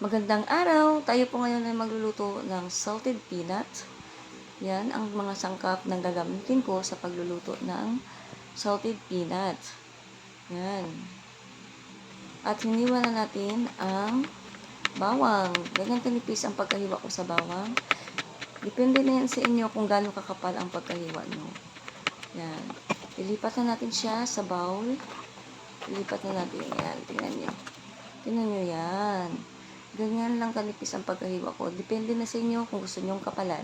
Magandang araw! Tayo po ngayon ay magluluto ng salted peanut. Yan ang mga sangkap na gagamitin ko sa pagluluto ng salted peanut. Yan. At hiniwa na natin ang bawang. Ganyan kanipis ang pagkahiwa ko sa bawang. Depende na yan sa inyo kung gaano kakapal ang pagkahiwa nyo. Yan. Ilipat na natin siya sa bowl. Ilipat na natin. Yan. Tingnan nyo. Tingnan nyo yan. Ganyan lang kanipis ang pagkahiwa ko. Depende na sa inyo kung gusto nyong kapalan.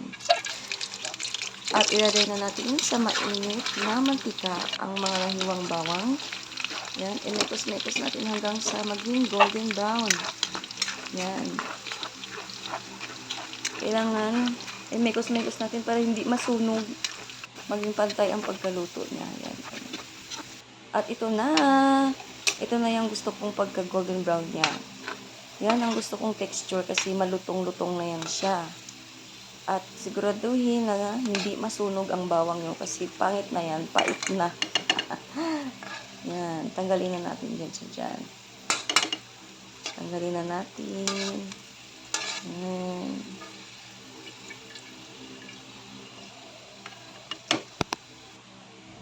At ilagay na natin sa mainit na mantika ang mga nahiwang bawang. Yan. Imekos-mekos natin hanggang sa maging golden brown. Yan. Kailangan imekos-mekos natin para hindi masunog. Maging pantay ang pagkaluto niya. Yan. At ito na. Ito na yung gusto kong pagka-golden brown niya. Yan ang gusto kong texture kasi malutong-lutong na yan siya. At siguraduhin na hindi masunog ang bawang nyo kasi pangit na yan, pait na. Yan, tanggalin na natin dyan siya dyan. Tanggalin na natin. Yan.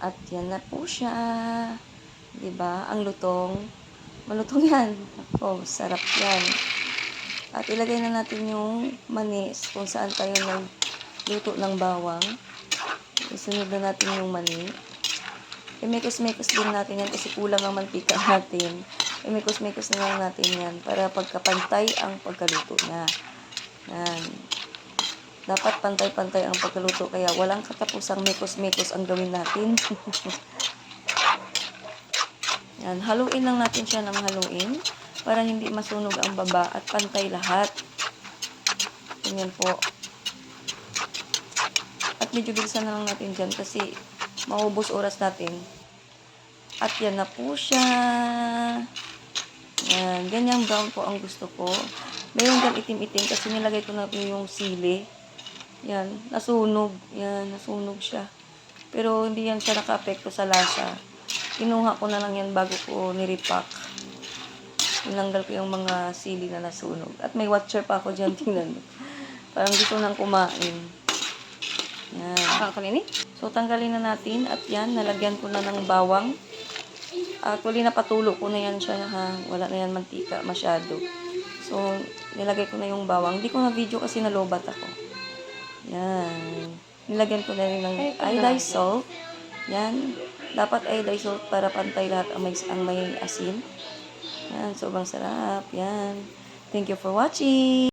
At yan na po siya. Diba? Ang lutong. Malutong yan. Oh, sarap yan. At ilagay na natin yung mani kung saan tayo nagluto ng bawang. Isunod na natin yung mani. Imekos-mekos din natin yan kasi kulang ang mantika natin. Imekos-mekos na lang natin yan para pagkapantay ang pagkaluto niya. Yan. Dapat pantay-pantay ang pagkaluto kaya walang katapusang mekos-mekos ang gawin natin. Yan, haluin lang natin siya ng haluin para hindi masunog ang baba at pantay lahat. Ganyan po. At medyo bilisan na lang natin dyan kasi maubos oras natin. At yan na po siya. Yan, ganyang brown po ang gusto ko. Mayroon dyan itim-itim kasi nilagay ko na yung sili. Yan, nasunog. Yan, nasunog siya. Pero hindi yan siya naka-apekto sa lasa. Kinuha ko na lang yan bago ko nirepack. Tinanggal ko yung mga sili na nasunog. At may watcher pa ako dyan, tingnan mo. Parang gusto nang kumain. Yan. So, tanggalin na natin. At yan, nalagyan ko na ng bawang. Actually, napatulo ko na yan siya. Ha? Wala na yan mantika masyado. So, nilagay ko na yung bawang. Hindi ko na video kasi nalobat ako. Yan. Nilagyan ko na rin ng iodized salt. Yan. Dapat iodized salt para pantay lahat ang may asin. Yan, sobrang sarap. Yan. Thank you for watching.